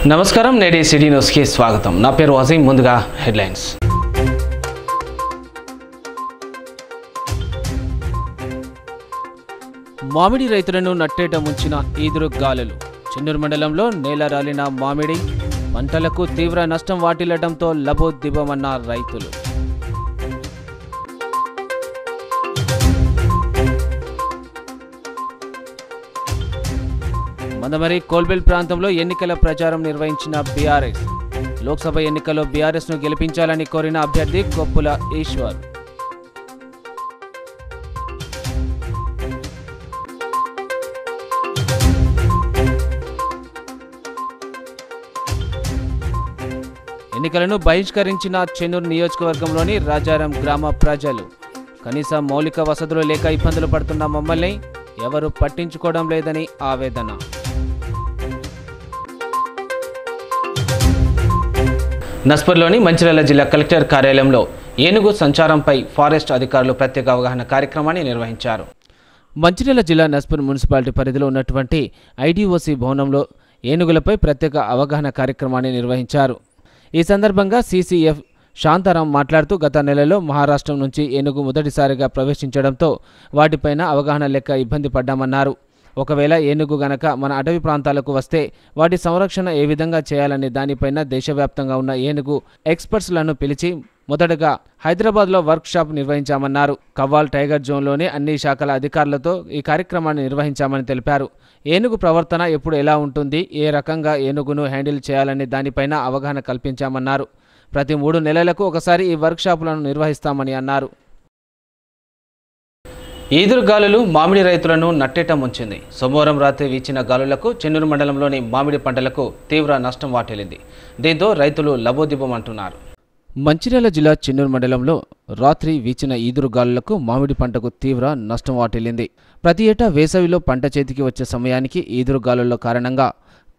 నమస్కారం నేటి city news కి స్వాగతం నా పేరు వజీం ముందుగా హెడ్లైన్స్ మామిడి రైతులను నట్టేట ముంచిన ఈదురు గాలులు చెన్నూరు మండలంలో నేల రాలిన మామిడి పంటలకు తీవ్ర నష్టం వాటిల్లడంతో లబోదిబమన్న రైతులు మందమరి కోల్బెల్ ప్రాంతంలో ఎన్నికల ప్రచారం నిర్వహించిన బీఆర్ఎస్ లోక్సభ ఎన్నికల్లో బీఆర్ఎస్ను గెలిపించాలని కోరిన అభ్యర్థి కొప్పుల ఈశ్వర్ ఎన్నికలను బహిష్కరించిన చెన్నూరు నియోజకవర్గంలోని రాజారం గ్రామ ప్రజలు కనీస మౌలిక వసతులు లేక ఇబ్బందులు పడుతున్న మమ్మల్ని ఎవరు పట్టించుకోవడం లేదని ఆవేదన నస్పూర్లోని మంచిర్యాల జిల్లా కలెక్టర్ కార్యాలయంలో ఏనుగు సంచారంపై ఫారెస్ట్ అధికారులు ప్రత్యేక అవగాహన కార్యక్రమాన్ని నిర్వహించారు. మంచిర్యాల జిల్లా నస్పూర్ మున్సిపాలిటీ పరిధిలో ఉన్నటువంటి ఐడిఓసి భవనంలో ఏనుగులపై ప్రత్యేక అవగాహన కార్యక్రమాన్ని నిర్వహించారు. ఈ సందర్భంగా సిసిఎఫ్ శాంతారాం మాట్లాడుతూ గత నెలలో మహారాష్ట్ర నుంచి ఏనుగు మొదటిసారిగా ప్రవేశించడంతో వాటిపైన అవగాహన లేక ఇబ్బంది పడ్డామన్నారు. ఒకవేళ ఏనుగు గనక మన అటవీ ప్రాంతాలకు వస్తే వాటి సంరక్షణ ఏ విధంగా చేయాలనే దానిపైన దేశవ్యాప్తంగా ఉన్న ఏనుగు ఎక్స్పర్ట్స్లను పిలిచి మొదటగా హైదరాబాద్లో వర్క్ షాప్ నిర్వహించామన్నారు. కవ్వాల్ టైగర్ జోన్లోని అన్ని శాఖల అధికారులతో ఈ కార్యక్రమాన్ని నిర్వహించామని తెలిపారు. ఏనుగు ప్రవర్తన ఎప్పుడు ఎలా ఉంటుంది, ఏ రకంగా ఏనుగును హ్యాండిల్ చేయాలనే దానిపైన అవగాహన కల్పించామన్నారు. ప్రతి 3 నెలలకు ఒకసారి ఈ వర్క్ షాపులను నిర్వహిస్తామని అన్నారు. ఈదురు గాలులు మామిడి రైతులను నట్టేట ముంచింది. సోమవారం రాత్రి వీచిన గాలులకు చెన్నూరు మండలంలోని మామిడి పంటలకు తీవ్ర నష్టం వాటిల్లింది. దీంతో రైతులు లబోదిబమంటున్నారు. మంచిర్యాల జిల్లా చెన్నూరు మండలంలో రాత్రి వీచిన ఈదురు గాలులకు మామిడి పంటకు తీవ్ర నష్టం వాటిల్లింది. ప్రతి ఏటా వేసవిలో పంట చేతికి వచ్చే సమయానికి ఈదురు గాలుల కారణంగా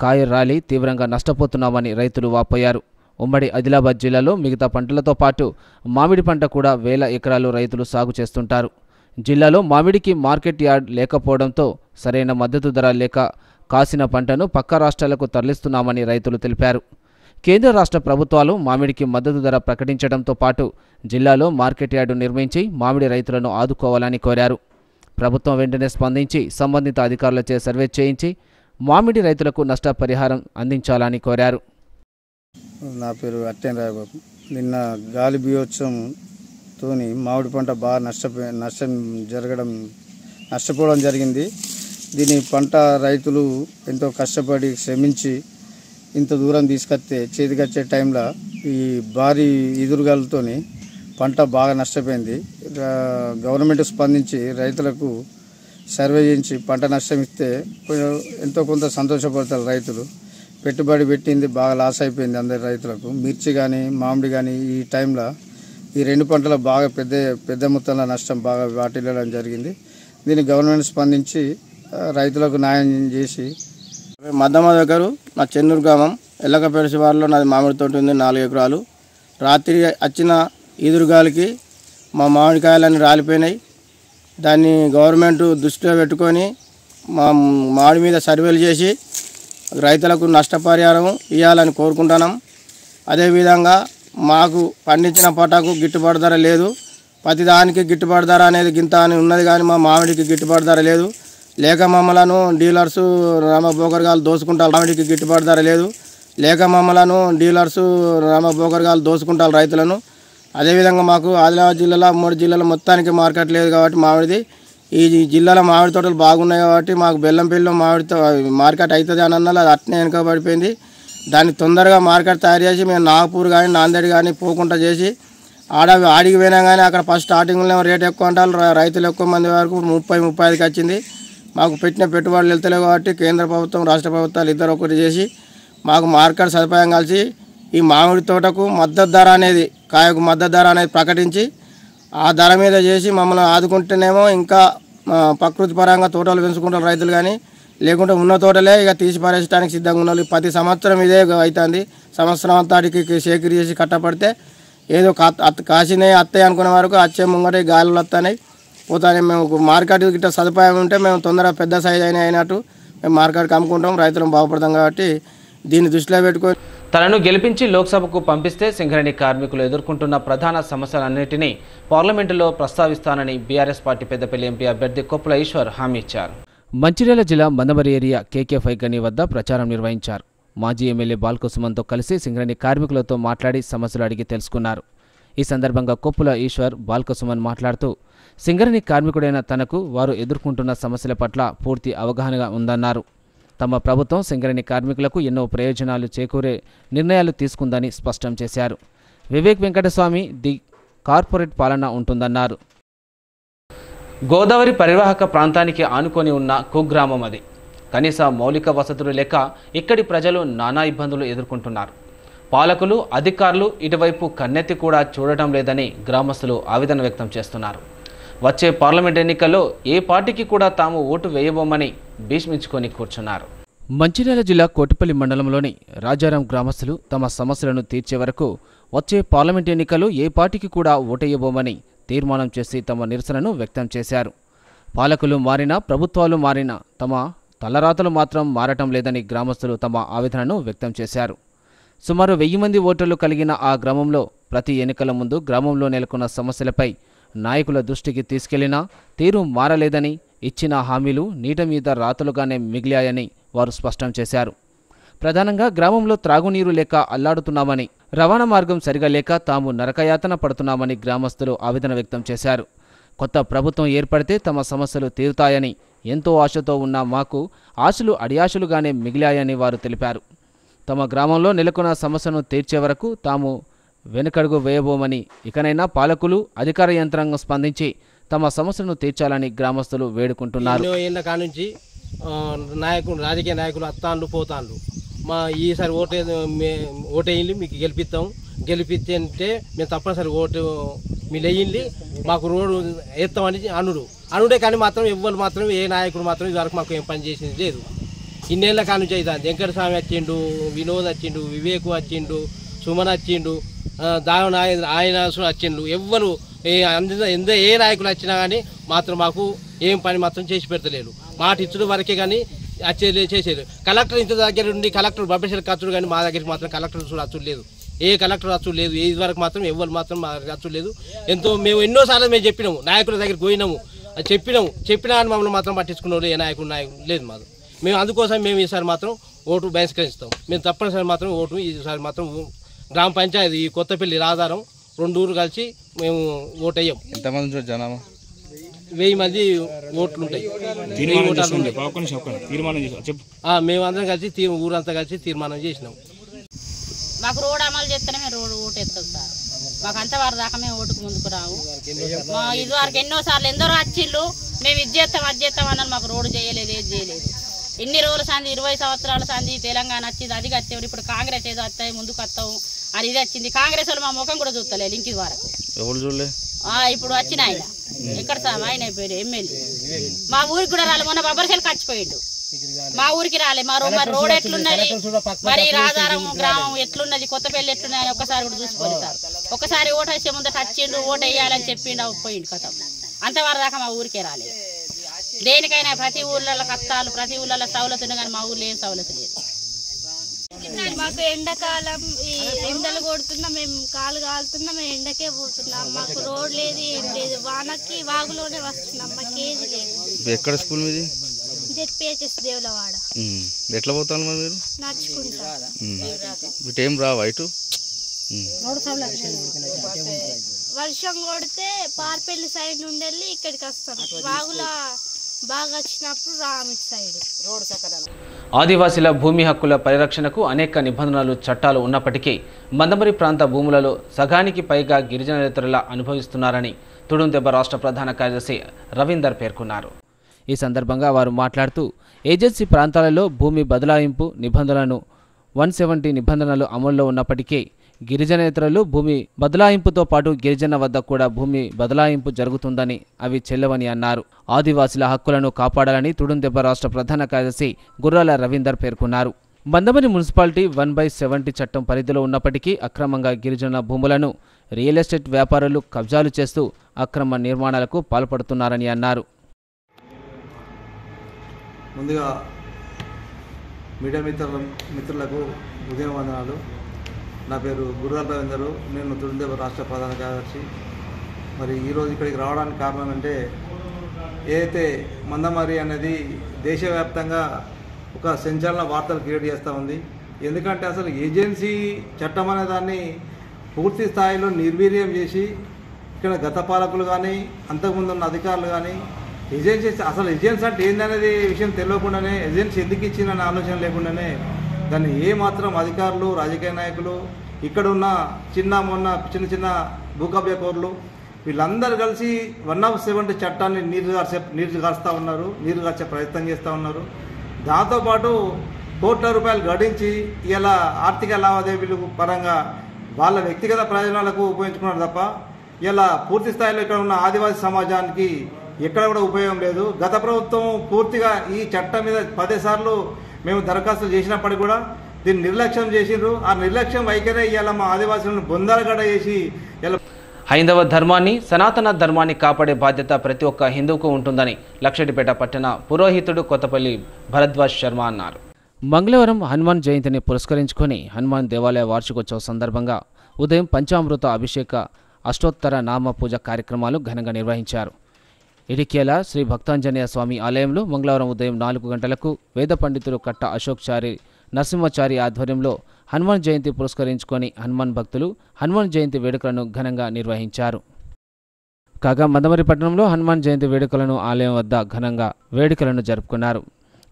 కాయ రాలి తీవ్రంగా నష్టపోతున్నామని రైతులు వాపోయారు. ఉమ్మడి ఆదిలాబాద్ జిల్లాలో మిగతా పంటలతో పాటు మామిడి పంట కూడా వేల ఎకరాలు రైతులు సాగు చేస్తుంటారు. జిల్లాలో మామిడికి మార్కెట్ యార్డ్ లేకపోవడంతో సరైన మద్దతు ధర లేక కాసిన పంటను పక్క రాష్ట్రాలకు తరలిస్తున్నామని రైతులు తెలిపారు. కేంద్ర రాష్ట్ర ప్రభుత్వాలు మామిడికి మద్దతు ధర ప్రకటించడంతో పాటు జిల్లాలో మార్కెట్ యార్డు నిర్మించి మామిడి రైతులను ఆదుకోవాలని కోరారు. ప్రభుత్వం వెంటనే స్పందించి సంబంధిత అధికారులచే సర్వే చేయించి మామిడి రైతులకు నష్టపరిహారం అందించాలని కోరారు. నా పేరు అట్టెన్ రాయబాబు. నిన్న గాలి బీభత్సంతోని మామిడి పంట బాగా నష్టపోవడం జరిగింది. దీని పంట రైతులు ఎంతో కష్టపడి శ్రమించి ఇంత దూరం తీసుకొస్తే చేతికొచ్చే టైంలో ఈ భారీ ఎదురుగాలతోని పంట బాగా నష్టపోయింది. గవర్నమెంట్ స్పందించి రైతులకు సర్వే చేయించి పంట నష్టం ఇస్తే ఎంతో కొంత సంతోషపడతారు రైతులు. పెట్టుబడి పెట్టింది బాగా లాస్ అయిపోయింది అందరి రైతులకు. మిర్చి కానీ మామిడి కానీ ఈ టైంలో ఈ 2 పంటలు బాగా పెద్ద మొత్తంలో నష్టం బాగా వాటిల్లడం జరిగింది. దీన్ని గవర్నమెంట్ స్పందించి రైతులకు న్యాయం చేసి మద్దమ్మ దగ్గర నా చెన్నూరు గ్రామం ఎల్లకపేట శివారులో నాది మామిడి తోట ఉంది 4 ఎకరాలు. రాత్రి వచ్చిన ఈదురుగాలికి మా మామిడికాయలన్నీ రాలిపోయినాయి. దాన్ని గవర్నమెంట్ దృష్టిలో పెట్టుకొని మా మామిడి మీద సర్వేలు చేసి రైతులకు నష్టపరిహారం ఇవ్వాలని కోరుకుంటున్నాం. అదేవిధంగా మాకు పండించిన పంటకు గిట్టుబాటు ధర లేదు. ప్రతిదానికి గిట్టుబాటు ధర అనేది గింత అని ఉన్నది, కానీ మా మామిడికి గిట్టుబాటు ధర లేదు. లేక మమ్మలను డీలర్సు రామబోకర్గాలు దోసుకుంటారు, మామిడికి గిట్టుబాటు ధర లేదు. లేక మమ్మలను డీలర్సు రామబోకర్గాలు దోసుకుంటారు రైతులను. అదేవిధంగా మాకు ఆదిలాబాద్ జిల్లాలో 3 జిల్లాల మొత్తానికి మార్కెట్ లేదు కాబట్టి మామిడిది ఈ జిల్లాలో మామిడి తోటలు బాగున్నాయి కాబట్టి మాకు బెల్లంపల్లిలో మామిడితో మార్కెట్ అవుతుంది అని అన్నది అది అట్నే వెనుకబడిపోయింది. దాన్ని తొందరగా మార్కెట్ తయారు చేసి మేము నాగపూర్ కానీ నాందేడ్ కానీ పోకుండా చేసి ఆడికి పోయినా కానీ అక్కడ ఫస్ట్ స్టార్టింగ్లో రేట్ ఎక్కువ అంటారు, రైతులు ఎక్కువ మంది వరకు 30-35కి వచ్చింది. మాకు పెట్టిన పెట్టుబడులు వెళ్తలేవు కాబట్టి కేంద్ర ప్రభుత్వం రాష్ట్ర ప్రభుత్వాలు ఇద్దరు ఒకటి చేసి మాకు మార్కెట్ సదుపాయం కలిసి ఈ మామిడి తోటకు మద్దతు ధర అనేది కాయకు మద్దతు ధర అనేది ప్రకటించి ఆ ధర మీద చేసి మమ్మల్ని ఆదుకుంటేనేమో ఇంకా ప్రకృతి పరంగా తోటలు పెంచుకుంటారు రైతులు, కానీ లేకుంటే ఉన్న తోటలే ఇక తీసి పారేయడానికి సిద్ధంగా ఉన్నారు. ప్రతి సంవత్సరం ఇదే అవుతుంది. సంవత్సరం అంతాటికి సేకరి చేసి కట్టపడితే ఏదో కాసినాయి అత్తయ్య అనుకునే వరకు వచ్చే ముంగట గాలులు వస్తాయి పోతానే. మేము మార్కెట్ గిట్ట సదుపాయం ఉంటే మేము తొందరగా పెద్ద సైజు అయినట్టు మేము మార్కెట్కి అమ్ముకుంటాం, రైతులను బాగుపడతాం. కాబట్టి దీన్ని దృష్టిలో పెట్టుకొని తనను గెలిపించి లోక్సభకు పంపిస్తే సింగరేణి కార్మికులు ఎదుర్కొంటున్న ప్రధాన సమస్యలన్నింటినీ పార్లమెంటులో ప్రస్తావిస్తానని బీఆర్ఎస్ పార్టీ పెద్దపల్లి ఎంపీ అభ్యర్థి కొప్పుల ఈశ్వర్ హామీ ఇచ్చారు. మంచిర్యాల జిల్లా మందమరి ఏరియా KK5 గని వద్ద ప్రచారం నిర్వహించారు. మాజీ ఎమ్మెల్యే బాల్కసుమన్తో కలిసి సింగరేణి కార్మికులతో మాట్లాడి సమస్యలు అడిగి తెలుసుకున్నారు. ఈ సందర్భంగా కొప్పుల ఈశ్వర్ బాల్కసుమన్ మాట్లాడుతూ సింగరేణి కార్మికుడైన తనకు వారు ఎదుర్కొంటున్న సమస్యల పట్ల పూర్తి అవగాహన ఉందన్నారు. తమ ప్రభుత్వం సింగరేణి కార్మికులకు ఎన్నో ప్రయోజనాలు చేకూరే నిర్ణయాలు తీసుకుందని స్పష్టం చేశారు. వివేక్ వెంకటస్వామి ది కార్పొరేట్ పాలన ఉంటుందన్నారు. గోదావరి పరివాహక ప్రాంతానికి ఆనుకొని ఉన్న కుగ్రామం అది. కనీస మౌలిక వసతులు లేక ఇక్కడి ప్రజలు నానా ఇబ్బందులు ఎదుర్కొంటున్నారు. పాలకులు అధికారులు ఇటువైపు కన్నెత్తి కూడా చూడటం లేదని గ్రామస్తులు ఆవేదన వ్యక్తం చేస్తున్నారు. వచ్చే పార్లమెంట్ ఎన్నికల్లో ఏ పార్టీకి కూడా తాము ఓటు వేయబోమని భీష్మించుకొని కూర్చున్నారు. మంచిర్యాల జిల్లా కోటిపల్లి మండలంలోని రాజారాం గ్రామస్తులు తమ సమస్యలను తీర్చే వరకు వచ్చే పార్లమెంట్ ఎన్నికల్లో ఏ పార్టీకి కూడా ఓటేయబోమని తీర్మానం చేసి తమ నిరసనను వ్యక్తం చేశారు. పాలకులు మారినా ప్రభుత్వాలు మారినా తమ తలరాతలు మాత్రం మారటం లేదని గ్రామస్తులు తమ ఆవేదనను వ్యక్తం చేశారు. సుమారు 1000 మంది ఓటర్లు కలిగిన ఆ గ్రామంలో ప్రతి ఎన్నికల ముందు గ్రామంలో నెలకొన్న సమస్యలపై నాయకుల దృష్టికి తీసుకెళ్లినా తీరు మారలేదని, ఇచ్చిన హామీలు నీట మీద రాతలుగానే మిగిలాయని వారు స్పష్టం చేశారు. ప్రధానంగా గ్రామంలో త్రాగునీరు లేక అల్లాడుతున్నామని, రవాణా మార్గం సరిగా లేక తాము నరకయాతన పడుతున్నామని గ్రామస్తులు ఆవేదన వ్యక్తం చేశారు. కొత్త ప్రభుత్వం ఏర్పడితే తమ సమస్యలు తీరుతాయని ఎంతో ఆశతో ఉన్న మాకు ఆశలు అడియాశలుగానే మిగిలాయని వారు తెలిపారు. తమ గ్రామంలో నెలకొన్న సమస్యను తీర్చే వరకు తాము వెనుకడుగు వేయబోమని, ఇకనైనా పాలకులు అధికార యంత్రాంగం స్పందించి తమ సమస్యను తీర్చాలని గ్రామస్తులు వేడుకుంటున్నారు. రాజకీయ నాయకులు అత్తాన్లు పోతాన్లు మా ఈసారి ఓటేయండి మీకు గెలిపిస్తే మేము తప్పనిసరి ఓటు మీరు వేయండి మాకు రోడ్డు వేస్తామని అనుడే కానీ మాత్రం ఎవ్వరు మాత్రం ఏ నాయకుడు మాత్రం ఇదివరకు మాకు ఏం పని చేసింది లేదు. ఇన్నేళ్ళ కాను అవుతుంది. వెంకటస్వామి వచ్చిండు, వినోద్ వచ్చిండు, వివేక్ వచ్చిండు, సుమన్ వచ్చిండు, దావన ఆయన వచ్చిండు. ఎవ్వరు ఏ నాయకులు వచ్చినా కానీ మాత్రం మాకు ఏం పని మాత్రం చేసి పెడతలేరు. మాట ఇచ్చుడు వరకే కానీ చేసేది. కలెక్టర్ ఇంత దగ్గర ఉండి కలెక్టర్ బబ్బేశ్వర ఖర్చుడు కానీ మా దగ్గరికి మాత్రం కలెక్టర్ అచ్చుడు లేదు. ఏ కలెక్టర్ అచ్చుడు లేదు. ఇది వరకు మాత్రం ఎవ్వరు మాత్రం మా అచ్చుడు లేదు. మేము ఎన్నోసార్లు మేము చెప్పినాము, నాయకుల దగ్గరికి పోయినాము, చెప్పినా కానీ మమ్మల్ని మాత్రం పట్టించుకున్నారు. ఏ నాయకుడు లేదు మాకు. మేము అందుకోసం మేము ఈసారి మాత్రం ఓటు బహిష్కరిస్తాం. మేము తప్పనిసరి మాత్రం ఓటు ఈసారి మాత్రం గ్రామ పంచాయతీ ఈ కొత్తపల్లి రాధారం 2 ఊరు కలిసి మేము ఓటు వేయం. ఎంతమంది జనాభా? 1000 మంది ఓట్లు ఉంటాయి. మేమందరం కలిసి ఊరంతా కలిసి తీర్మానం చేసినాం. మాకు రోడ్ అమలు చేస్తేనే మేము ఓటు వేస్తాం సార్. మాకు అంతవారు దాకా మేము ఓటుకు ముందుకు రావు. మా ఇదివరకు ఎన్నోసార్లు ఎందరో వచ్చిళ్ళు మేము ఇది చేస్తాం అది చేస్తాం అన్నారు. మాకు రోడ్డు చేయలేదు, ఏది చేయలేదు. ఎన్ని రోజుల సంది 20 సంవత్సరాల సంది తెలంగాణ వచ్చింది, అది కట్టేవాడు. ఇప్పుడు కాంగ్రెస్ ఏదో వస్తాయి ముందుకు వస్తాము అని ఇది వచ్చింది. కాంగ్రెస్ వాళ్ళు మా ముఖం కూడా చూస్తలేదు ఇంటి వరకు. ఇప్పుడు వచ్చిన ఆయన ఎక్కడ సార్ ఆయన అయిపోయాడు ఎమ్మెల్యే. మా ఊరికి కూడా రాలే. మొన్న బొబ్బరికెళ్ళి ఖర్చిపోయిండు, మా ఊరికి రాలే. మరి రోడ్ ఎట్లున్నది, మరి రాధారం గ్రామం ఎట్లున్నది, కొత్తపల్లి ఎట్లున్నది అని ఒక్కసారి కూడా చూసిపోలేదు సార్. ఒకసారి ఓటు వేసే ముందట వచ్చిండు, ఓటు వేయాలని చెప్పిండు, పోయిండు కథం. అంతవరకు దాకా మా ఊరికే రాలేదు. దేనికైనా ప్రతి ఊళ్ళలో కష్టాలు, ప్రతి ఊళ్ళలో సవలతు ఉంది కానీ మా ఊళ్ళో ఏం సవలతు లేదు. మాకు ఎండాకాలం ఈ ఎండలు కొడుతున్నా, మేము కాలు కాలుతున్నా, మేము ఎండకే పోతున్నాం. మాకు రోడ్ లేదు, ఏం లేదు. వానకి వాగులోనే వస్తున్నాం, మాకు ఏది లేదు. ఎక్కడ స్కూల్ మీది? ZPHS దేవులవాడ. ఎట్లా పోతాను మరి మీరు? నడుచుకుంటా. ఏం రావా ఇటు? వర్షం కొడితే పార్పల్లి సైడ్ నుండి వెళ్ళి ఇక్కడికి వస్తాం. వాగుల బాగా వచ్చినప్పుడు రామిట్ సైడ్. ఆదివాసీల భూమి హక్కుల పరిరక్షణకు అనేక నిబంధనలు, చట్టాలు ఉన్నప్పటికీ మందమరి ప్రాంత భూములలో సగానికి పైగా గిరిజనేతరుల అనుభవిస్తున్నారని తుడుందెబ్బ రాష్ట్ర ప్రధాన కార్యదర్శి రవీందర్ పేర్కొన్నారు. ఈ సందర్భంగా వారు మాట్లాడుతూ ఏజెన్సీ ప్రాంతాలలో భూమి బదలాయింపు నిబంధనలను 170 నిబంధనలు అమల్లో ఉన్నప్పటికీ గిరిజనేతరులు భూమి బదలాయింపుతో పాటు గిరిజన వద్ద కూడా భూమి బదలాయింపు జరుగుతుందని అవి చెల్లవని అన్నారు. ఆదివాసీల హక్కులను కాపాడాలని తుడుందెబ్బ రాష్ట్ర ప్రధాన కార్యదర్శి గుర్రాల రవీందర్ పేర్కొన్నారు. మందమరి మున్సిపాలిటీ 1/70 చట్టం పరిధిలో ఉన్నప్పటికీ అక్రమంగా గిరిజన భూములను రియల్ ఎస్టేట్ వ్యాపారులు కబ్జాలు చేస్తూ అక్రమ నిర్మాణాలకు పాల్పడుతున్నారని అన్నారు. ముందుగా మీడియా మిత్రులకు ఉదయం వందనాలు. నా పేరు గురుగాల రవీందరు. నేను తుడుందేవ రాష్ట్ర ప్రధాన కార్యదర్శి. మరి ఈరోజు ఇక్కడికి రావడానికి కారణం అంటే ఏదైతే మందమర్రి అనేది దేశవ్యాప్తంగా ఒక సంచలన వార్తలు క్రియేట్ చేస్తూ ఉంది. ఎందుకంటే అసలు ఏజెన్సీ చట్టం అనే దాన్ని పూర్తి స్థాయిలో నిర్వీర్యం చేసి ఇక్కడ గత పాలకులు కానీ అంతకుముందు ఉన్న అధికారులు కానీ ఏజెన్సీ అంటే ఏందనేది విషయం తెలియకుండానే ఏజెన్సీ ఎందుకు ఇచ్చిందనే ఆలోచన లేకుండానే దాన్ని ఏమాత్రం అధికారులు రాజకీయ నాయకులు ఇక్కడ ఉన్న చిన్న చిన్న భూకబ్జాకోరులు వీళ్ళందరూ కలిసి 170 చట్టాన్ని నీరుగార్చే ప్రయత్నం చేస్తూ ఉన్నారు. దాంతోపాటు కోట్ల రూపాయలు గడించి ఇలా ఆర్థిక లావాదేవీలు పరంగా వాళ్ళ వ్యక్తిగత ప్రయోజనాలకు ఉపయోగించుకున్నారు తప్ప ఇలా పూర్తి స్థాయిలో ఇక్కడ ఉన్న ఆదివాసీ సమాజానికి ఎక్కడ కూడా ఉపయోగం లేదు. గత ప్రభుత్వం పూర్తిగా ఈ చట్టం మీద 10 సార్లు మేము దరఖాస్తులు చేసినప్పటికీ కూడా దీన్ని నిర్లక్ష్యం చేసిండ్రు. ఆ నిర్లక్ష్యం వైఖరే ఇవాళ మా ఆదివాసులను బొందరగడ చేసి ఇలా హైందవ ధర్మాన్ని సనాతన ధర్మాన్ని కాపాడే బాధ్యత ప్రతి ఒక్క హిందువుకు ఉంటుందని లక్షటిపేట పట్టణ పురోహితుడు కొత్తపల్లి భరద్వాజ్ శర్మ అన్నారు. మంగళవారం హనుమాన్ జయంతిని పురస్కరించుకొని హనుమాన్ దేవాలయ వార్షికోత్సవ సందర్భంగా ఉదయం పంచామృత అభిషేక అష్టోత్తర నామ పూజ కార్యక్రమాలు ఘనంగా నిర్వహించారు. ఇడికేల శ్రీ భక్తాంజనేయ స్వామి ఆలయంలో మంగళవారం ఉదయం 4 గంటలకు వేద పండితులు కట్ట అశోక్చారి నరసింహచారి ఆధ్వర్యంలో హనుమాన్ జయంతి పురస్కరించుకొని హనుమాన్ భక్తులు హనుమాన్ జయంతి వేడుకలను ఘనంగా నిర్వహించారు. కాగా మందమర్రి పట్టణంలో హనుమాన్ జయంతి వేడుకలను ఆలయం వద్ద ఘనంగా వేడుకలను జరుపుకున్నారు.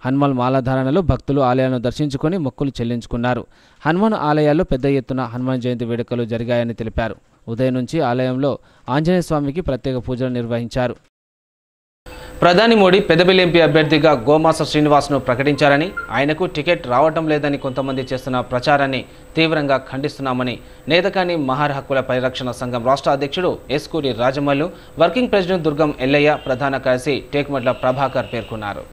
హనుమాన్ మాలాధారణలో భక్తులు ఆలయాలను దర్శించుకొని మొక్కులు చెల్లించుకున్నారు. హనుమాన్ ఆలయాల్లో పెద్ద ఎత్తున హనుమాన్ జయంతి వేడుకలు జరిగాయని తెలిపారు. ఉదయం నుంచి ఆలయంలో ఆంజనేయ స్వామికి ప్రత్యేక పూజలు నిర్వహించారు. ప్రధాని మోడీ పెద్దపల్లి ఎంపీ అభ్యర్థిగా గోమాస శ్రీనివాస్ను ప్రకటించారని, ఆయనకు టికెట్ రావటం లేదని కొంతమంది చేస్తున్న ప్రచారాన్ని తీవ్రంగా ఖండిస్తున్నామని నేతకాని మహార్ హక్కుల పరిరక్షణ సంఘం రాష్ట్ర అధ్యక్షుడు ఎస్కూరి రాజమల్లు, వర్కింగ్ ప్రెసిడెంట్ దుర్గం ఎల్లయ్య, ప్రధాన కార్యదర్శి టేకుమట్ల ప్రభాకర్ పేర్కొన్నారు.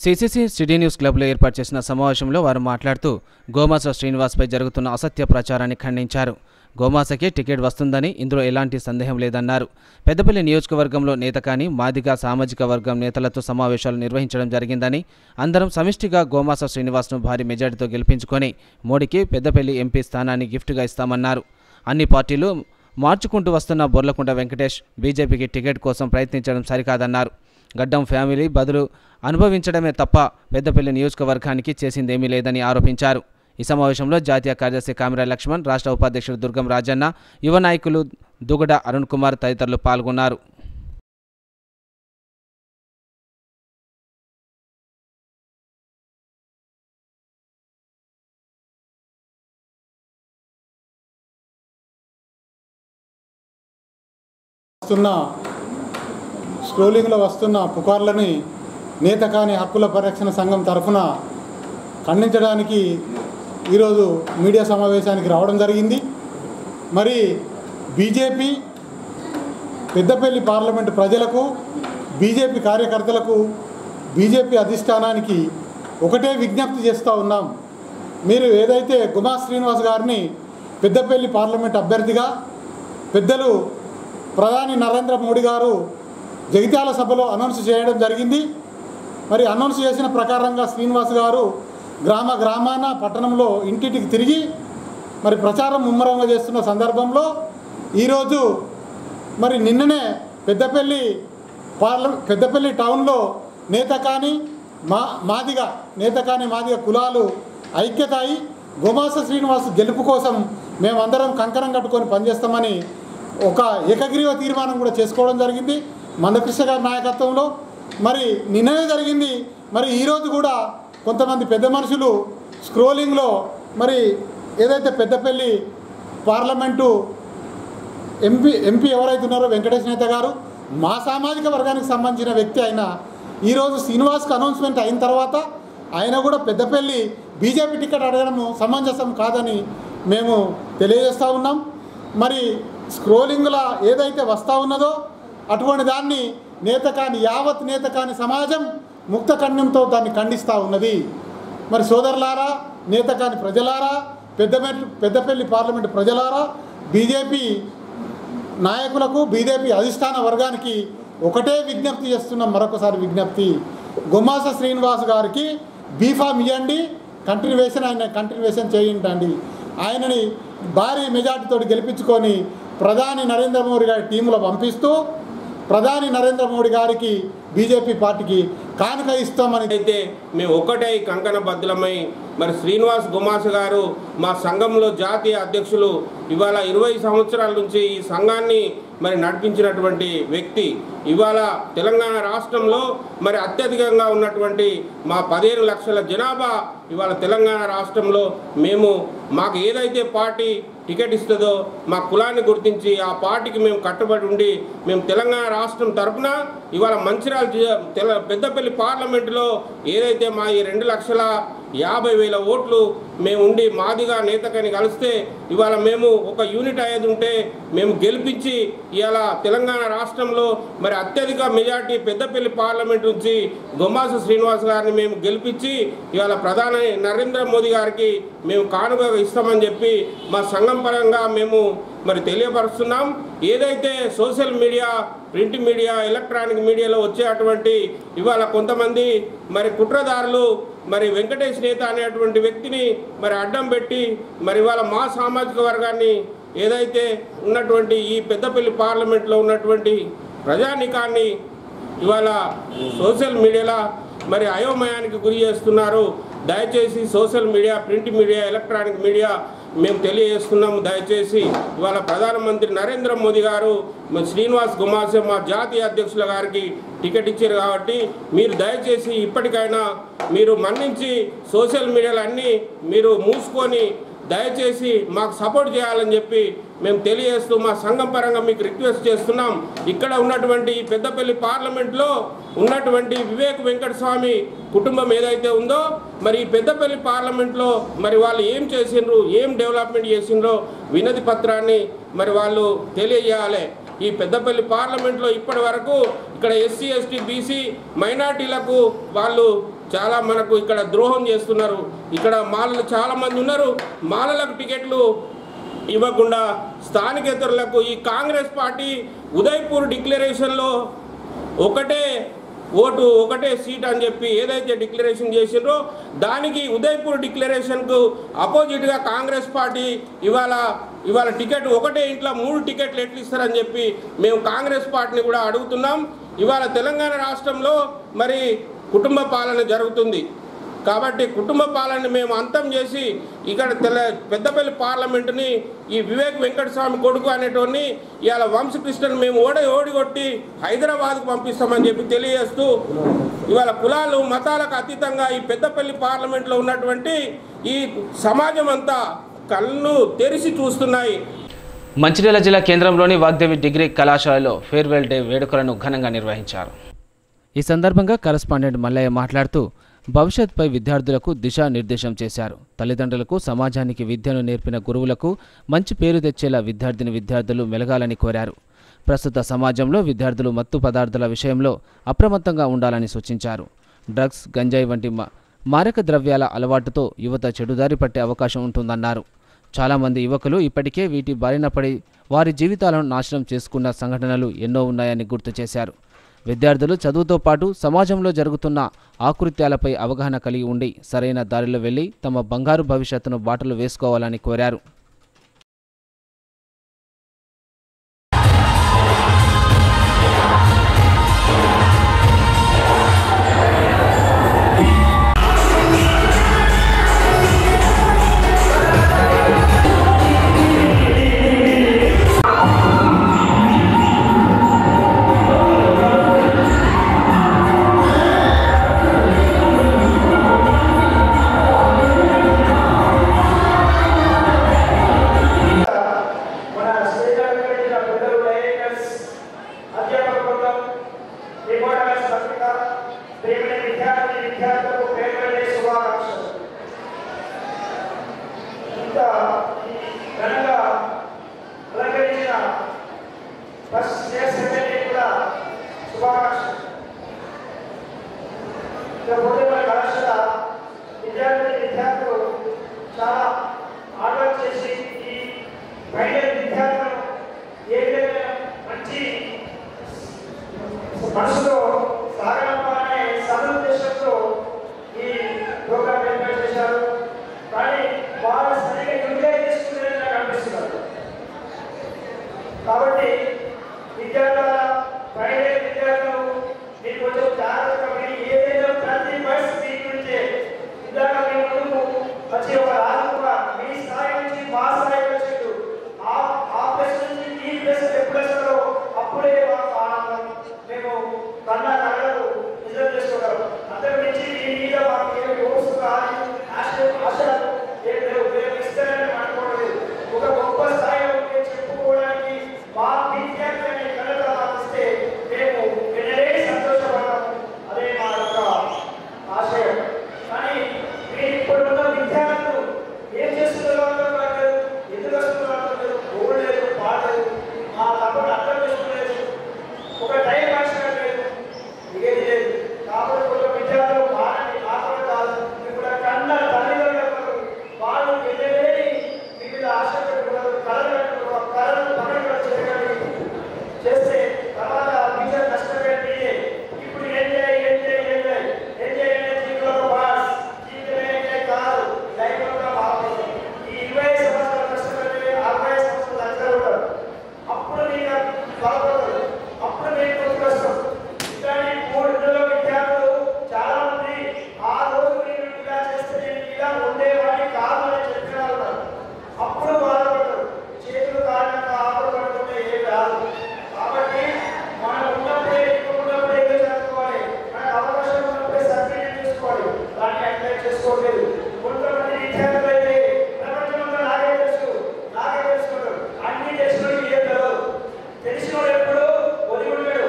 సిసిసి సిటీ న్యూస్ క్లబ్లో ఏర్పాటు చేసిన సమావేశంలో వారు మాట్లాడుతూ గోమాస శ్రీనివాస్పై జరుగుతున్న అసత్య ప్రచారాన్ని ఖండించారు. గోమాసకే టికెట్ వస్తుందని ఇందులో ఎలాంటి సందేహం లేదన్నారు. పెద్దపల్లి నియోజకవర్గంలో నేతకాని మాదిగ సామాజిక వర్గం నేతలతో సమావేశాలు నిర్వహించడం జరిగిందని, అందరం సమిష్టిగా గోమాస శ్రీనివాస్ను భారీ మెజార్టీతో గెలిపించుకొని మోడీకి పెద్దపల్లి ఎంపీ స్థానాన్ని గిఫ్ట్గా ఇస్తామన్నారు. అన్ని పార్టీలు మార్చుకుంటూ వస్తున్న బొర్లకుంట వెంకటేష్ బీజేపీకి టికెట్ కోసం ప్రయత్నించడం సరికాదన్నారు. గడ్డం ఫ్యామిలీ బదులు అనుభవించడమే తప్ప పెద్దపల్లి నియోజకవర్గానికి చేసిందేమీ లేదని ఆరోపించారు. ఈ సమావేశంలో జాతీయ కార్యదర్శి కామిరా లక్ష్మణ్, రాష్ట్ర ఉపాధ్యక్షుడు దుర్గం రాజన్న, యువ నాయకులు దుగడ అరుణ్ కుమార్ తదితరులు పాల్గొన్నారు. స్క్రోలింగ్లో వస్తున్న పుకార్లని నేతకాని హక్కుల పరిరక్షణ సంఘం తరఫున ఖండించడానికి ఈరోజు మీడియా సమావేశానికి రావడం జరిగింది. మరి బీజేపీ పెద్దపల్లి పార్లమెంటు ప్రజలకు, బీజేపీ కార్యకర్తలకు, బీజేపీ అధిష్టానానికి ఒకటే విజ్ఞప్తి చేస్తూ ఉన్నాం. మీరు ఏదైతే గుమా శ్రీనివాస్ గారిని పెద్దపల్లి పార్లమెంట్ అభ్యర్థిగా పెద్దలు ప్రధాని నరేంద్ర మోడీ గారు జగిత్యాల సభలో అనౌన్స్ చేయడం జరిగింది. మరి అనౌన్స్ చేసిన ప్రకారంగా శ్రీనివాస్ గారు గ్రామాన పట్టణంలో ఇంటింటికి తిరిగి మరి ప్రచారం ముమ్మరంగా చేస్తున్న సందర్భంలో ఈరోజు మరి నిన్ననే పెద్దపల్లి టౌన్లో నేతకాని మాదిగ కులాలు ఐక్యత అయి గోమాస శ్రీనివాస్ గెలుపు కోసం మేమందరం కంకణం కట్టుకొని పనిచేస్తామని ఒక ఏకగ్రీవ తీర్మానం కూడా చేసుకోవడం జరిగింది మందకృష్ణ గారి నాయకత్వంలో. మరి నిన్ననే జరిగింది. మరి ఈరోజు కూడా కొంతమంది పెద్ద మనుషులు స్క్రోలింగ్లో మరి ఏదైతే పెద్దపల్లి పార్లమెంటు ఎంపీ ఎవరైతే ఉన్నారో వెంకటేష్ నేత గారు మా సామాజిక వర్గానికి సంబంధించిన వ్యక్తి అయినా ఈరోజు శ్రీనివాస్కి అనౌన్స్మెంట్ అయిన తర్వాత ఆయన కూడా పెద్దపల్లి బీజేపీ టికెట్ అడగడం సమంజసం కాదని మేము తెలియజేస్తూ ఉన్నాం. మరి స్క్రోలింగ్లో ఏదైతే వస్తూ ఉన్నదో అటువంటి దాన్ని యావత్ నేతకాని సమాజం ముక్త కన్యంతో దాన్ని ఖండిస్తూ ఉన్నది. మరి సోదరులారా, నేతకాని ప్రజలారా, పెద్దపల్లి పార్లమెంటు ప్రజలారా, బీజేపీ నాయకులకు బీజేపీ అధిష్టాన వర్గానికి ఒకటే విజ్ఞప్తి చేస్తున్నాం. మరొకసారి విజ్ఞప్తి, గుమ్మాస శ్రీనివాస్ గారికి బీఫామ్ ఇవ్వండి, ఆయన కంటిన్యూషన్ చేయించండి. ఆయనని భారీ మెజార్టీతో గెలిపించుకొని ప్రధాని నరేంద్ర మోడీ గారి టీంలో పంపిస్తూ ప్రధాని నరేంద్ర మోడీ గారికి బీజేపీ పార్టీకి కానుక ఇస్తామని అయితే మేము ఒక్కటై కంకణ బద్దులమై మరి శ్రీనివాస్ గుమాస గారు మా సంఘంలో జాతీయ అధ్యక్షులు, ఇవాళ 20 సంవత్సరాల నుంచి ఈ సంఘాన్ని మరి నడిపించినటువంటి వ్యక్తి. ఇవాళ తెలంగాణ రాష్ట్రంలో మరి అత్యధికంగా ఉన్నటువంటి మా 15 లక్షల జనాభా ఇవాళ తెలంగాణ రాష్ట్రంలో మాకు ఏదైతే పార్టీ టికెట్ ఇస్తుందో మా కులాన్ని గుర్తించి ఆ పార్టీకి మేము కట్టుబడి ఉండి మేము తెలంగాణ రాష్ట్రం తరఫున ఇవాళ మంచిర్యాల పెద్దపల్లి పార్లమెంటులో ఏదైతే మా ఈ 2,50,000 ఓట్లు మేము ఉండి మాదిగా నేతకని కలిస్తే ఇవాళ మేము ఒక యూనిట్ అయ్యేది ఉంటే మేము గెలిపించి ఇవాళ తెలంగాణ రాష్ట్రంలో మరి అత్యధిక మెజార్టీ పెద్దపల్లి పార్లమెంట్ నుంచి గుమ్మాస శ్రీనివాస్ గారిని మేము గెలిపించి ఇవాళ ప్రధాని నరేంద్ర మోదీ గారికి మేము కానుక ఇస్తామని చెప్పి మా సంఘం పరంగా మేము మరి తెలియపరుస్తున్నాం. ఏదైతే social media, print media, electronic మీడియాలో వచ్చేటువంటి ఇవాళ కొంతమంది మరి కుట్రదారులు మరి వెంకటేష్ నేత అనేటువంటి వ్యక్తిని మరి అడ్డం పెట్టి మరి ఇవాళ మా సామాజిక వర్గాన్ని ఏదైతే ఉన్నటువంటి ఈ పెద్దపల్లి పార్లమెంట్లో ఉన్నటువంటి ప్రజానీకాన్ని ఇవాళ సోషల్ మీడియాలో మరి అయోమయానికి గురి చేస్తున్నారు. దయచేసి social media, print media, electronic media మేము తెలియజేస్తున్నాము. దయచేసి ఇవాళ ప్రధానమంత్రి నరేంద్ర మోదీ గారు శ్రీనివాస్ గుమాసే మా జాతీయ అధ్యక్షుల గారికి టికెట్ ఇచ్చారు కాబట్టి మీరు దయచేసి ఇప్పటికైనా మీరు మన్నించి సోషల్ మీడియాలో అన్నీ మీరు మూసుకొని దయచేసి మాకు సపోర్ట్ చేయాలని చెప్పి మేము తెలియజేస్తూ మా సంఘం పరంగా మీకు రిక్వెస్ట్ చేస్తున్నాం. ఇక్కడ ఉన్నటువంటి పెద్దపల్లి పార్లమెంట్లో ఉన్నటువంటి వివేక్ వెంకటస్వామి కుటుంబం ఏదైతే ఉందో మరి ఈ పెద్దపల్లి పార్లమెంట్లో మరి వాళ్ళు ఏం చేసిండ్రు, ఏం డెవలప్మెంట్ చేసిండ్రో వినతి పత్రాన్ని మరి వాళ్ళు తెలియజేయాలి. ఈ పెద్దపల్లి పార్లమెంట్లో ఇప్పటి వరకు ఇక్కడ ఎస్సీ, ఎస్టీ, బీసీ మైనార్టీలకు వాళ్ళు చాలా మనకు ఇక్కడ ద్రోహం చేస్తున్నారు. ఇక్కడ మాలలు చాలామంది ఉన్నారు, మాలలకు టికెట్లు ఇవ్వకుండా స్థానికేతరులకు ఈ కాంగ్రెస్ పార్టీ ఉదయ్పూర్ డిక్లరేషన్లో ఒకటే ఓటు ఒకటే సీట్ అని చెప్పి ఏదైతే డిక్లరేషన్ చేసిండ్రో దానికి ఉదయ్పూర్ డిక్లరేషన్కు అపోజిట్గా కాంగ్రెస్ పార్టీ ఇవాళ టికెట్ ఒకటే ఇంట్లో 3 టికెట్లు ఎట్లు ఇస్తారని చెప్పి మేము కాంగ్రెస్ పార్టీని కూడా అడుగుతున్నాం. ఇవాళ తెలంగాణ రాష్ట్రంలో మరి కుటుంబ పాలన జరుగుతుంది కాబట్టి కుటుంబ పాలనని మేము అంతం చేసి ఇక్కడ పెద్దపల్లి పార్లమెంటుని ఈ వివేక్ వెంకటస్వామి కొడుకు అనేటోని ఇవాళ వంశకృష్ణను మేము ఓడిగొట్టి హైదరాబాద్కు పంపిస్తామని చెప్పి తెలియజేస్తూ ఇవాళ కులాలు మతాలకు అతీతంగా ఈ పెద్దపల్లి పార్లమెంట్లో ఉన్నటువంటి ఈ సమాజం అంతా కళ్ళు తెరిచి చూస్తున్నాయి. మంచిర్యాల జిల్లా కేంద్రంలోని వాగ్దేవి డిగ్రీ కళాశాలలో ఫేర్వెల్ డే వేడుకలను ఘనంగా నిర్వహించారు. ఈ సందర్భంగా కరెస్పాండెంట్ మల్లయ్య మాట్లాడుతూ భవిష్యత్పై విద్యార్థులకు దిశానిర్దేశం చేశారు. తల్లిదండ్రులకు, సమాజానికి విద్యను నేర్పిన గురువులకు మంచి పేరు తెచ్చేలా విద్యార్థులు మెలగాలని కోరారు. ప్రస్తుత సమాజంలో విద్యార్థులు మత్తు పదార్థాల విషయంలో అప్రమత్తంగా ఉండాలని సూచించారు. డ్రగ్స్, గంజాయి వంటి మారక ద్రవ్యాల అలవాటుతో యువత చెడుదారి పట్టే అవకాశం ఉంటుందన్నారు. చాలామంది యువకులు ఇప్పటికే వీటి బారిన పడి వారి జీవితాలను నాశనం చేసుకున్న సంఘటనలు ఎన్నో ఉన్నాయని గుర్తు చేశారు. విద్యార్థులు చదువుతో పాటు సమాజంలో జరుగుతున్న ఆకృత్యాలపై అవగాహన కలిగి ఉండి సరైన దారిలో వెళ్లి తమ బంగారు భవిష్యత్తును బాటలు వేసుకోవాలని కోరారు. విద్యార్థులు చాలా ఆర్డర్ చేసి ఈ మహిళల విద్యార్థులను ఏ విధంగా బస్సులో సాగనంపాలనే సదుద్దేశంతో ఈ ప్రోగ్రామ్ ఏర్పాటు చేశారు. కానీ వాళ్ళు సరిగ్గా యూటిలైజ్ చేసుకునేది నాకు అనిపిస్తున్నారు. కాబట్టి విద్యార్థుల ప్రైవేట్ విద్యార్థులు మీరు కొంచెం జాగ్రత్తగా మీరు ఏదైనా ప్రతి పరిస్థితి నుంచే ఇందాక మీ ముందుకు వచ్చి ఒక రాజుగా మీ స్థాయి నుంచి మా స్థాయి వచ్చిండు ఆ ప్లేస్ నుంచి ఈ ప్లేస్ ఎప్పుడు వస్తారో అప్పుడే మాకు ఆనందం. మేము కన్నా కళలు నిజం చేసుకోగలం. అందరి నుంచి మీ మీద మాకు ఏమి కోర్సు కానీ ఆశలు ఏం లేవు. మేము ఇస్తారని అనుకోవట్లేదు. ఒక గొప్ప స్థాయిలో చెప్పుకోవడానికి మా విద్యార్థులని కళగా మారిస్తే మేము వినలే సంతోషపడతాము. అదే మా యొక్క ఆశయం. కానీ మీరు ఇప్పుడున్న విద్యార్థులు ఏం చేస్తున్నారో అర్థం కాలేదు, ఎందుకు వస్తున్నారో అర్థం లేదు, ఓడలేదు, పాడలేదు, మా తప్పని అర్థం చేసుకోలేదు, ఒక టైం మార్చలేదు, ఏది లేదు. కాబట్టి ఒక విద్యార్థులు మారని మాత్రమే కాదు, ఇప్పుడు కన్న తల్లిదండ్రులు వాళ్ళు వెళ్ళలేని వివిధ ఆశలు పెట్టుకున్నారు, కళలు పెట్టుకున్నారు. కళలు పనులు చేయగలి చేస్తే తర్వాత విద్య నష్టపోయింది. ఇప్పుడు ఎంజాయ్ జీవితంలో పాస్ జీవితం కాదు, లైఫ్లో బాగుంది. ఈ 20 సంవత్సరాలు కష్టపడి 60 సంవత్సరాలు అందరూ అప్పుడు మీకు బాగుంటుంది, అప్పుడు మీకు గుర్తుకొస్తాం. ఇట్లాంటి 3 నెలల విద్యార్థులు చాలా మంది ఆ రోజు నేను ఇలా చేస్తే నేను ఇలా ఉండేవాడిని కాదు అని చెప్పిన వాళ్ళు అప్పుడు బాధపడతారు. చేతులు కారణంగా ఆపడబడుతుంటే ఏం రాదు. కాబట్టి మనం ఉన్నప్పుడే ఉన్నప్పుడే ఏదో చదువుకోవాలి, మనకు అవకాశం ఉన్నప్పుడే సద్వినియోగం చేసుకోవాలి, దాన్ని అప్లై చేసుకోలేదు. కొంతమంది విద్యార్థులు అయితే ప్రపంచంలో నాకే తెలుసుకుంటారు, అన్ని తెలిసిన ఏం తెలిసిన వాడు ఎప్పుడు ఒదిగుంటాడు.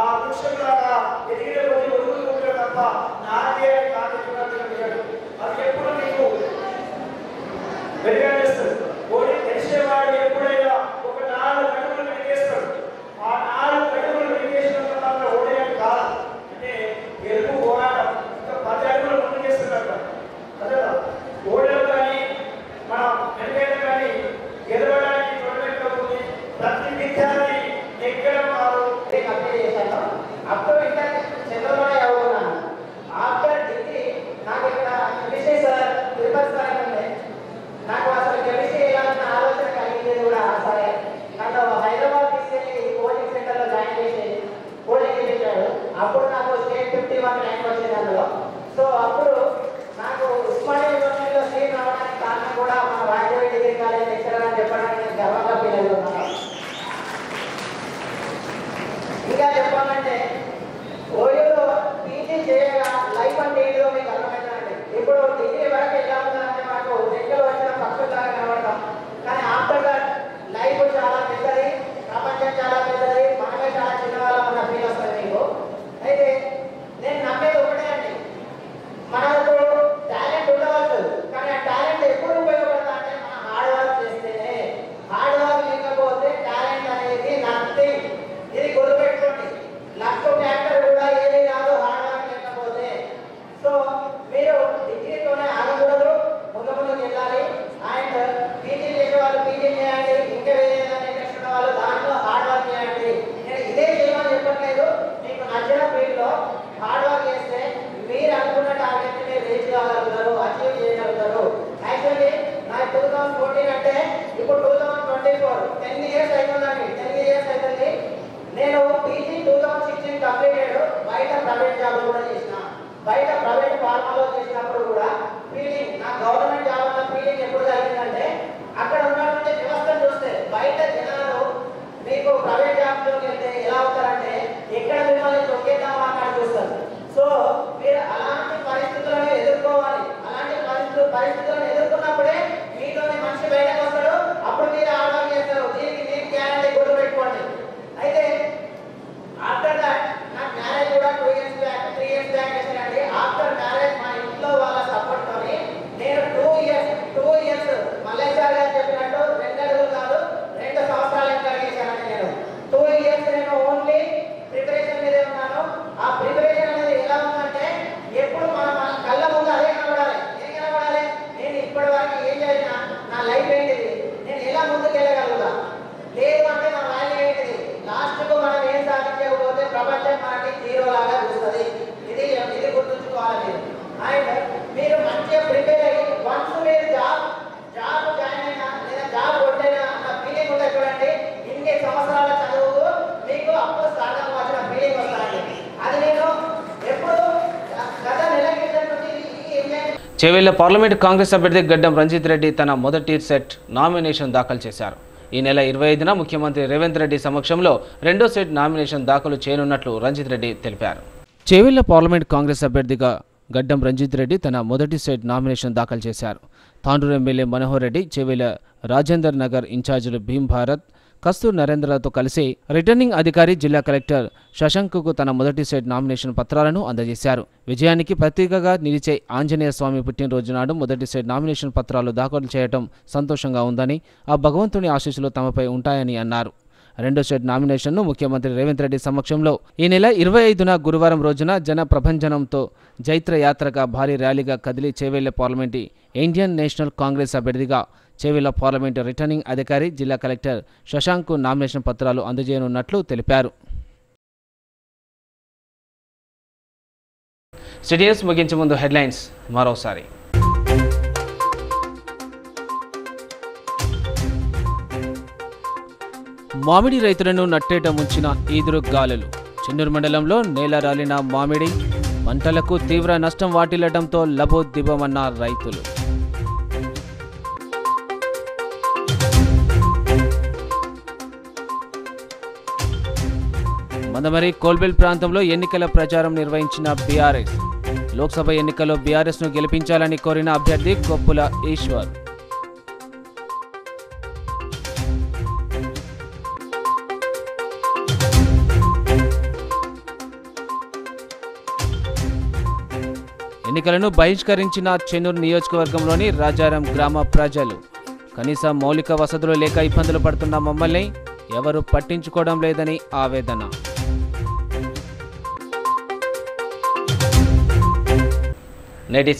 ఆ వృక్షం లాగా ఎదిగిన కొద్ది ఒదుగుతుంటాడు తప్ప నాకే కాదు. అది ఎప్పుడు మీకు వెలుగనిస్తుంది. ఓడి తెలిసేవాడు ఎప్పుడైనా ఒక 4 అడుగులు వెలిగేస్తాడు. ఆ 4 అడుగులు వెలిగేసిన తర్వాత ఓడియడం కాదు, అంటే గెలుపు పోరాటం ఇంకా 10 అడుగులు ముందుకేస్తున్నట్టు కదా. ఓడడం కానీ మనం వెనుకైనా కానీ గెలవడానికి ప్రొడక్ట్ అవుతుంది. ప్రతి విద్యార్థి ఎక్కడం కాదు. అప్లై చేశాను. అప్పుడు ఇంకా చంద్రబాబు చదువుకున్నాను. ఆఫ్టర్ డిగ్రీ నాకు ఇక్కడ కెమిస్ట్రీ సార్ తిరుపతి సార్ ఉండే, నాకు అసలు కెమిస్ట్రీ వేయాలన్న ఆలోచన కలిగింది కూడా. సరే నన్ను హైదరాబాద్ తీసుకెళ్ళి కోచింగ్ సెంటర్లో జాయిన్ చేసి కోచింగ్ చేయించాడు. అప్పుడు నాకు స్టేట్ 51 ర్యాంక్ వచ్చింది అందులో. సో అప్పుడు నాకు ఉస్మానియా యూనివర్సిటీలో సీట్ రావడానికి కారణం కూడా మన రాజీవ్ డిగ్రీ కాలేజ్ లెక్చరర్ అని చెప్పడానికి నేను గర్వంగా ఫీల్ అవుతున్నాను. ఇంకా చెప్పాలంటే ఓయూలో పీజీ చేయగా లైఫ్ అంటే ఏంటో మీకు అర్థమవుతుందండి. ఇప్పుడు డిగ్రీ వరకు ఎలా ఉందంటే మనకు దగ్గర వచ్చిన పక్షులాగా కనబడతాం, కానీ ఆఫ్టర్ దట్ లైఫ్ చాలా పెద్దది, ప్రపంచం చాలా పెద్దది, మనమే చాలా చిన్నవాళ్ళం ఉన్న ఫీల్ వస్తుంది మీకు. అయితే నేను నమ్మేది ఒకటే అండి, మనకు టాలెంట్ ఉండవచ్చు, కానీ ఆ టాలెంట్ ఎప్పుడు ఉపయోగపడతా అంటే మనం హార్డ్ వర్క్ చేస్తేనే. హార్డ్ వర్క్ లేకపోతే టాలెంట్ అనేది నథింగ్. ఇది గుర్తుపెట్టుకోండి. లక్ ఫ్యాక్టర్ కూడా ఏది రాదు హార్డ్ వర్క్ లేకపోతే. సో మీరు డిగ్రీతోనే ఆగకూడదు, ముందుకు వెళ్ళాలి. అండ్ పీజీ చేసే వాళ్ళు పీజీ చేయండి, ఇంకా ఏదైనా ఇంట్రెస్ట్ ఉన్న వాళ్ళు దాంట్లో హార్డ్ వర్క్ చేయండి. నేను ఇదే చేయమని చెప్పట్లేదు, మీకు నచ్చిన ఫీల్డ్లో హార్డ్ వర్క్ చేస్తే మీరు అనుకున్న టార్గెట్ ని రీచ్ కాగలుగుతారు, అచీవ్ చేయగలుగుతారు. యాక్చువల్లీ నాకు 2014 అంటే ఇప్పుడు 2024 10 ఇయర్స్ అవుతుందండి. 10 ఇయర్స్ అవుతుంది. నేను పీజీ 2016 కంప్లీటెడ్. బయట ప్రైవేట్ జాబ్ కూడా చేసిన, బయట ప్రైవేట్ ఫార్మాలో చేసినప్పుడు కూడా ఫీలింగ్, నా గవర్నమెంట్ జాబ్ అన్న ఫీలింగ్ ఎప్పుడు కలిగిందంటే అక్కడ ఉన్నటువంటి వ్యవస్థను చూస్తే బయట జనాలు మీకు ప్రైవేట్ జాబ్లోకి వెళ్తే ఎలా అవుతారంటే ఎక్కడ మిమ్మల్ని తొక్కేద్దామా అన్నట్టు చూస్తారు. సో మీరు అలాంటి పరిస్థితులను ఎదుర్కోవాలి. అలాంటి పరిస్థితులను ఎదుర్కొన్నప్పుడే మీతోనే మనిషి బయటకు వస్తాడు, అప్పుడు మీరు ఆర్డర్ చేస్తారు. దీనికి నేను గ్యారంటీ గుర్తుపెట్టుకోండి. అయితే ఆఫ్టర్ దట్ నాకు మ్యారేజ్ కూడా 3 ఇయర్స్ బ్యాక్ చేశానండి. ఆఫ్టర్ మ్యారేజ్ మా ఇంట్లో వాళ్ళ సపోర్ట్ తోని నేను 2 ఇయర్స్ మల్లేశ్వర్ గారు చెప్పినట్టు 2 అడుగులు కాదు 2 సంవత్సరాలు ఇంకా చేశానండి. నేను 2 ఇయర్స్ నేను only preparation Chevella parliament Congress అభ్యర్థి గడ్డం రంజిత్ రెడ్డి తన మొదటి సెట్ నామినేషన్ దాఖలు చేశారు. ఈ నెల 25న ముఖ్యమంత్రి రేవంత్ రెడ్డి సమక్షంలో రెండో సెట్ నామినేషన్ దాఖలు చేయనున్నట్లు రంజిత్ రెడ్డి తెలిపారు. చేవెళ్ల పార్లమెంట్ కాంగ్రెస్ అభ్యర్థిగా గడ్డం రంజిత్ రెడ్డి తన మొదటి సెట్ నామినేషన్ దాఖలు చేశారు. తాండూరు ఎమ్మెల్యే మనోహర్ రెడ్డి, చేవెళ్ల రాజేందర్ నగర్ ఇన్ఛార్జీలు భీమ్ భారత్, కస్తూర్ నరేంద్రలతో కలిసి రిటర్నింగ్ అధికారి జిల్లా కలెక్టర్ శశాంక్కు తన మొదటి సెట్ నామినేషన్ పత్రాలను అందజేశారు. విజయానికి ప్రతీకగా నిలిచే ఆంజనేయ స్వామి పుట్టినరోజు నాడు మొదటి సెట్ నామినేషన్ పత్రాలు దాఖలు చేయడం సంతోషంగా ఉందని, ఆ భగవంతుని ఆశీస్సులు తమపై ఉంటాయని అన్నారు. రెండో సెట్ నామినేషన్ను ముఖ్యమంత్రి రేవంత్ రెడ్డి సమక్షంలో ఈ నెల 25న గురువారం రోజున జన ప్రభంజనంతో జైత్ర యాత్రగా భారీ ర్యాలీగా కదిలి Chevella parliament Indian national Congress అభ్యర్థిగా చేవెళ్ల పార్లమెంటు రిటర్నింగ్ అధికారి జిల్లా కలెక్టర్ శశాంక్కు నామినేషన్ పత్రాలు అందజేయనున్నట్లు తెలిపారు. సిటీఎస్ ముగించే ముందు హెడ్లైన్స్ మరోసారి. మామిడి రైతులను నట్టేట ముంచిన ఈదురు గాలులు. చెన్నూరు మండలంలో నేల రాలిన మామిడి పంటలకు తీవ్ర నష్టం వాటిల్లడంతో లబోదిబమన్న రైతులు. మందమరి కోల్బెల్ ప్రాంతంలో ఎన్నికల ప్రచారం నిర్వహించిన బీఆర్ఎస్. లోక్సభ ఎన్నికల్లో బీఆర్ఎస్ను గెలిపించాలని కోరిన అభ్యర్థి కొప్పుల ఈశ్వర్. ఎన్నికలను బహిష్కరించిన చెన్నూరు నియోజకవర్గంలోని రాజారం గ్రామ ప్రజలు. కనీస మౌలిక వసతులు లేక ఇబ్బందులు పడుతున్న మమ్మల్ని ఎవరు పట్టించుకోవడం లేదని ఆవేదన. నేటి